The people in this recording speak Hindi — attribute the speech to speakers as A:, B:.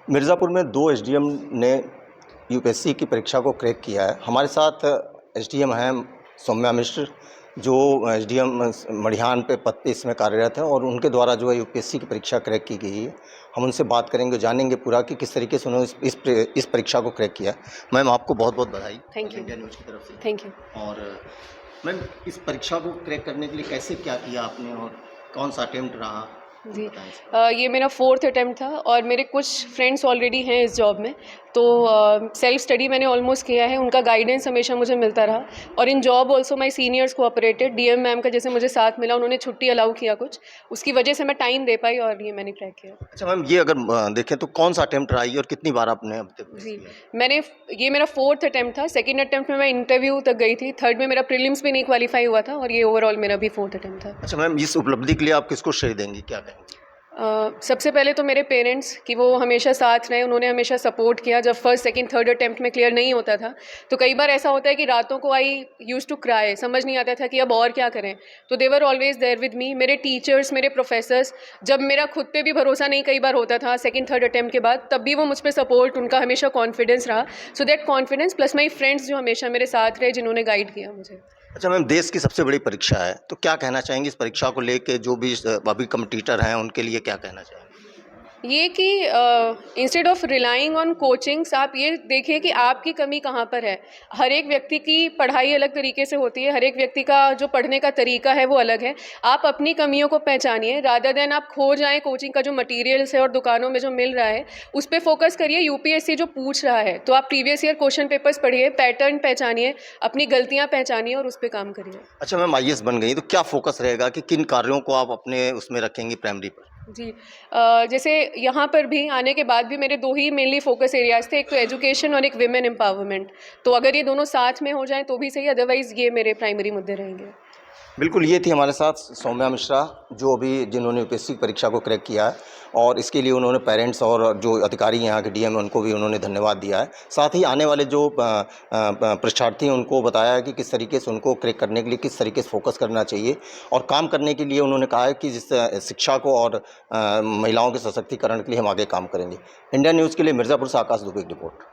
A: मिर्ज़ापुर में 2 एसडीएम ने यूपीएससी की परीक्षा को क्रैक किया है। हमारे साथ एसडीएम हैं सौम्या मिश्र, जो एसडीएम मड़िहान पे पद पे इसमें कार्यरत है और उनके द्वारा जो है यूपीएससी की परीक्षा क्रैक की गई है। हम उनसे बात करेंगे, जानेंगे पूरा कि किस तरीके से उन्होंने इस परीक्षा को क्रैक किया। मैम, आपको बहुत बहुत बधाई
B: थैंक यू।
A: इंडिया न्यूज़ की तरफ से।
B: Thank you.
A: और मैम, इस परीक्षा को क्रैक करने के लिए कैसे क्या किया आपने और कौन सा अटेम्प्ट रहा?
B: जी, ये मेरा 4th अटेम्प्ट था और मेरे कुछ फ्रेंड्स ऑलरेडी हैं इस जॉब में, तो सेल्फ स्टडी मैंने ऑलमोस्ट किया है। उनका गाइडेंस हमेशा मुझे मिलता रहा और in job also my seniors cooperated. DM ma'am का जैसे मुझे साथ मिला, उन्होंने छुट्टी अलाउ किया कुछ, उसकी वजह से मैं टाइम दे पाई और ये मैंने क्रैक किया।
A: अच्छा मैम, ये अगर देखें तो कौन सा अटेम्प्ट रहा है और कितनी बार आपने अब तक
B: जी,
A: किया?
B: ये मेरा 4th अटेम्प्ट था। सेकंड अटेम्प्ट में मैं इंटरव्यू तक गई थी, थर्ड में मेरा प्रीलिम्स भी नहीं क्वालिफाई हुआ था और ये ओवरऑल मेरा भी 4th अटेम्प्ट था।
A: अच्छा मैम, इस उपलब्धि के लिए आप किसको श्रेय देंगी, क्या कहेंगी?
B: सबसे पहले तो मेरे पेरेंट्स कि वो हमेशा साथ रहे, उन्होंने हमेशा सपोर्ट किया। जब फर्स्ट सेकंड थर्ड अटेम्प्ट में क्लियर नहीं होता था तो कई बार ऐसा होता है कि रातों को आई यूज़ टू क्राई, समझ नहीं आता था कि अब और क्या करें, तो they were always there with me. मेरे टीचर्स, मेरे प्रोफेसर्स, जब मेरा खुद पे भी भरोसा नहीं कई बार होता था सेकंड थर्ड अटेम्प्ट के बाद, तब भी वो मुझ पर सपोर्ट, उनका हमेशा कॉन्फिडेंस रहा। So that confidence plus my friends जो हमेशा मेरे साथ रहे, जिन्होंने गाइड किया मुझे।
A: अच्छा मैम, देश की सबसे बड़ी परीक्षा है, तो क्या कहना चाहेंगे इस परीक्षा को लेके? जो भी अभी कम्पिटिटर हैं उनके लिए क्या कहना चाहेंगे?
B: ये कि instead of relying on coachings, आप ये देखिए कि आपकी कमी कहाँ पर है। हर एक व्यक्ति की पढ़ाई अलग तरीके से होती है, हर एक व्यक्ति का जो पढ़ने का तरीका है वो अलग है। आप अपनी कमियों को पहचानिए, रादर देन आप खो जाएं कोचिंग का जो मटेरियल्स है और दुकानों में जो मिल रहा है उस पर फोकस करिए। यूपीएससी जो पूछ रहा है तो आप प्रीवियस ईयर क्वेश्चन पेपर्स पढ़िए, पैटर्न पहचानिए, अपनी गलतियाँ पहचानिए और उस पर काम करिए।
A: अच्छा मैम, आईएएस बन गई तो क्या फोकस रहेगा कि किन कार्यों को आप अपने उसमें रखेंगी प्राइमरी पर?
B: जी, जैसे यहाँ पर भी आने के बाद भी मेरे 2 ही मेनली फोकस एरियाज थे, एक तो एजुकेशन और एक विमेन एम्पावरमेंट। तो अगर ये दोनों साथ में हो जाएं तो भी सही, अदरवाइज़ ये मेरे प्राइमरी मुद्दे रहेंगे।
A: बिल्कुल, ये थी हमारे साथ सौम्या मिश्रा, जिन्होंने यूपीएससी परीक्षा को क्रैक किया है और इसके लिए उन्होंने पेरेंट्स और जो अधिकारी यहाँ के डीएम हैं उनको भी उन्होंने धन्यवाद दिया है। साथ ही आने वाले जो परीक्षार्थी हैं उनको बताया है कि किस तरीके से उनको क्रैक करने के लिए किस तरीके से फोकस करना चाहिए और काम करने के लिए उन्होंने कहा है कि जिस शिक्षा को और महिलाओं के सशक्तिकरण के लिए हम आगे काम करेंगे। इंडिया न्यूज़ के लिए मिर्ज़ापुर से आकाश दुबे की रिपोर्ट।